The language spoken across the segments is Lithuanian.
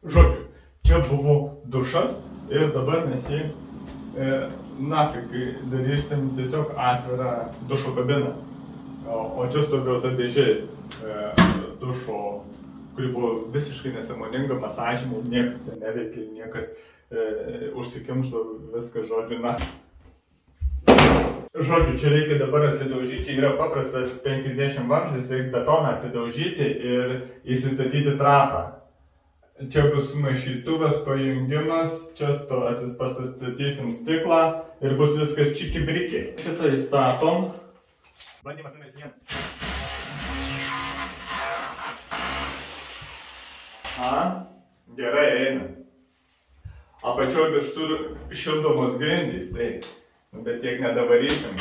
Žodžiu, čia buvo dušas ir dabar mes jį nafik darysim tiesiog atvirą dušo kabiną. O čia stovėjo ta dėžė dušo, kuri buvo visiškai nesąmoninga, masažymų, niekas ten neveikia, niekas užsikimšdavo viską, žodžiu, na. Žodžiu, čia reikia dabar atsidaužyti, yra paprastas 50 vamzdis, reikia betoną atsidaužyti ir įsistatyti trapą. Čia bus maišytuvas, pajungimas, čia pasistatysim stiklą ir bus viskas čiki-briki. Šitą įstatom. Bandymas numeris 1. Gerai eina. Apačioj viršur šildomos grindys, tai. Bet tiek nedavarysim.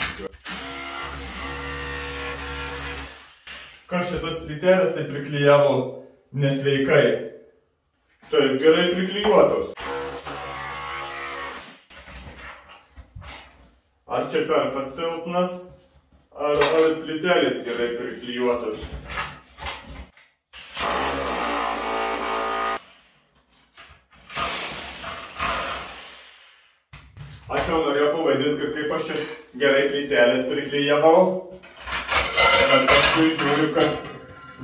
Kas šitas plytelės tai priklijavo nesveikai. Taip, gerai priklijuotos. Ar čia perfas silpnas, ar plytelės gerai priklijuotos. Aš jau norėjau pavaidinti, kad kaip aš čia gerai plytelės priklijavau. Bet paskui žiūriu, kad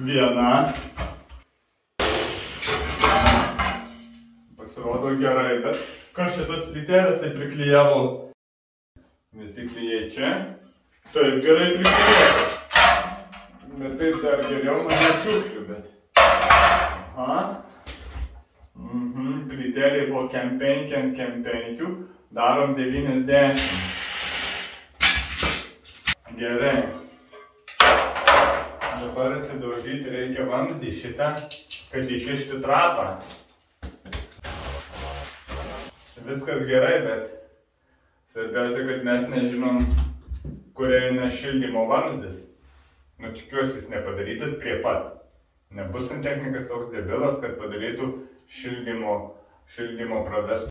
viena pasirodo gerai, bet kas šitas plytelės tai priklijavo. Visi klijai čia. Taip, gerai priklijavo. Bet taip dar geriau mane šiukšlių, bet. Plytelė buvo kem 5 ant 5. Darom 90. Gerai. Dabar atsidaužyti reikia vamzdį šitą, kad įkišti trapą. Viskas gerai, bet svarbiausia, kad mes nežinom, kur eina šildymo vamzdis. Nu, tikiuosi, jis nepadarytas prie pat. Nebus santechnikas toks debilas, kad padarytų šildymo pravestų.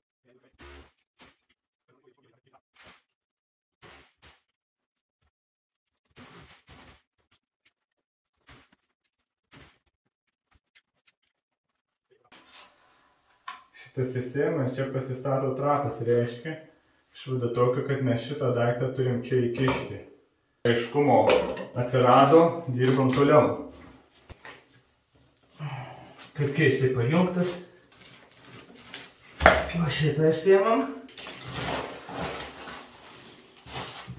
Šitas išsėjimas, čia pasistato trapas, reiškia išvada tokia, kad mes šitą daiktą turim čia įkišti. Aiškumo atsirado, dirbam toliau. Kaip čia jisai pajungtas. Va šitą išsėmam.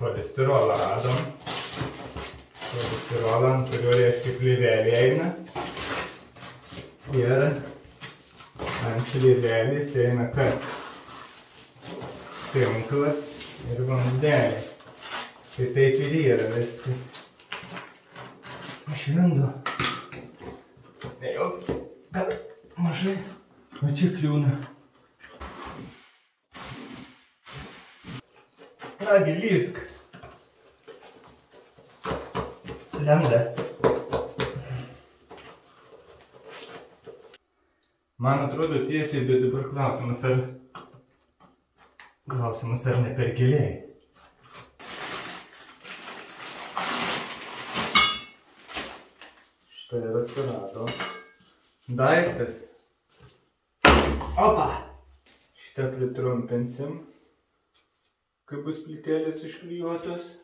Polistirolą radom. Polistirolą, ant kurio reiškia plyvelė eina. Ir ant plyvelės eina kas? Tinklas ir vamzdelė. Tai taip ir yra viskas. Išlindo. Ne jau per mažai. O čia kliūna. Nagi, lysk. Lenda. Man atrodo tiesiai, bet dabar klausimas ar ne per giliai. Štai ir atsirado daiktas. Opa! Šitą pritrumpinsim, kai bus plytelės išklijuotos.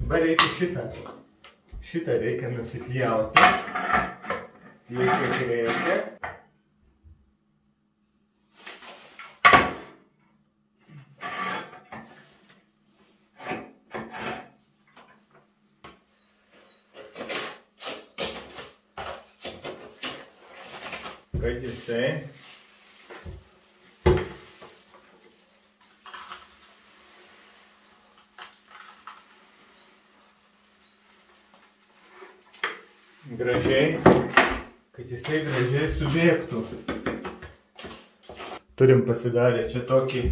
Dabar reikia šitą. Šitą reikia nusipjauti. Reikia. Kad jisai gražiai subėgtų. Turim pasidarę čia tokį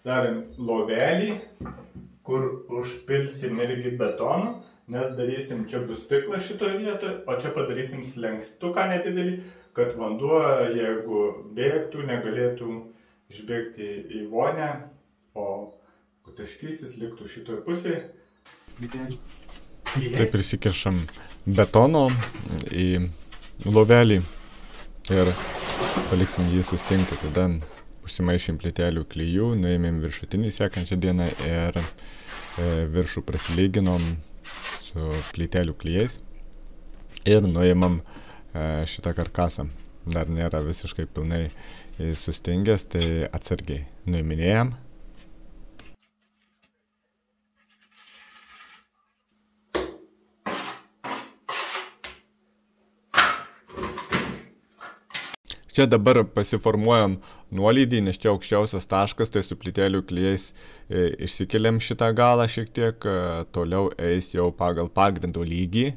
lovelį, kur užpilsim irgi betonu, nes darysim, čia bus stiklas šitoje vietoje, o čia padarysim slenkstuką nedidelį, kad vanduo, jeigu bėgtų, negalėtų išbėgti į vonę, o taškysis liktų šitoje pusėje. Taip prisikeršam betono į lovelį ir paliksim jį sustingti, tada užsimaišėm plytelių klijų, nuėmėm viršutinį sekančią dieną ir viršų prasilyginom su plytelių klijais ir nuėmam šitą karkasą. Dar nėra visiškai pilnai sustingęs, tai atsargiai nuiminėjam. Čia dabar pasiformuojam nuolydį, nes čia aukščiausias taškas, tai su plytelių klijais išsikeliam šitą galą šiek tiek, toliau eis jau pagal pagrindo lygį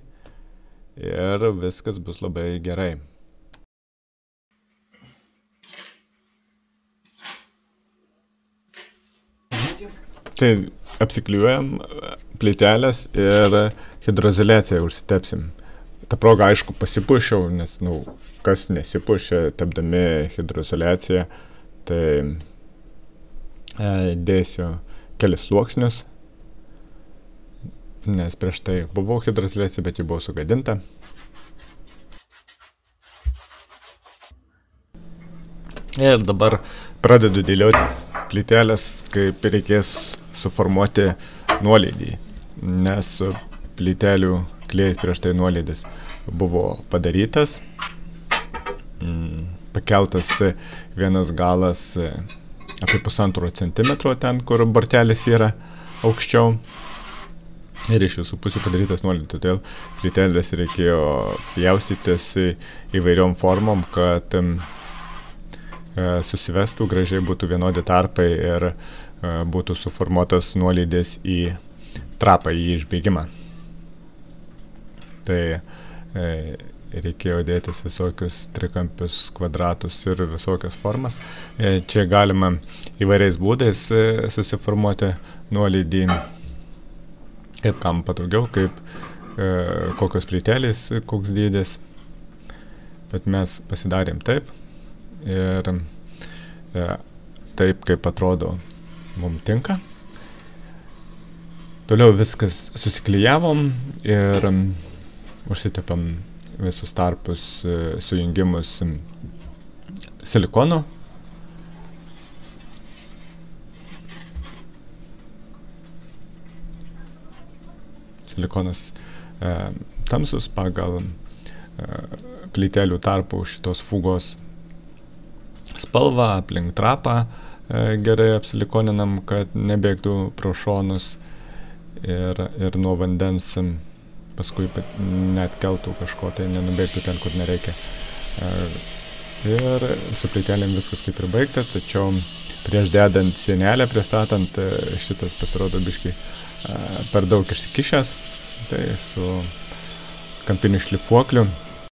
ir viskas bus labai gerai. Tai apsikliuojam plytelės ir hidroizoliaciją užsitepsim. Ta proga, aišku, pasipušiau, nes, kas nesipušia, tepdami hidroizoliaciją, tai dėsiu kelis sluoksnius, nes prieš tai buvau hidroizoliacija, bet ji buvo sugadinta. Ir dabar pradedu dėliotis plytelės, kaip reikės suformuoti nuolydį, nes su plytelių klijais prieš tai nuolydis buvo padarytas, pakeltas vienas galas apie 1,5 centimetro ten, kur bortelis yra aukščiau ir iš visų pusių padarytas nuolydis, todėl plytelės reikėjo pjaustytis įvairiom formom, kad susivestų, gražiai būtų vienodi tarpai ir būtų suformuotas nuolydis į trapą, į išbėgimą. Tai reikėjo dėtis visokius trikampius, kvadratus ir visokias formas. Čia galima įvairiais būdais susiformuoti nuolydį, kaip kam patogiau, kaip kokios plytelės, koks dydis. Bet mes pasidarėm taip ir taip, kaip atrodo, mums tinka. Toliau viskas susiklijavom ir užsitepam visus tarpus, sujungimus silikonu. Silikonas tamsus pagal plytelių tarpų šitos fugos spalvą, aplink trapą gerai apsilikoninam, kad nebėgtų pro šonus ir nuo vandens paskui net keltų kažko, tai nenubėgtų ten, kur nereikia. Ir su plytelėm viskas kaip ir baigta, tačiau prieš dedant sienelę, pristatant, šitas pasirodo biškį per daug išsikišęs, tai su kampiniu šlifuokliu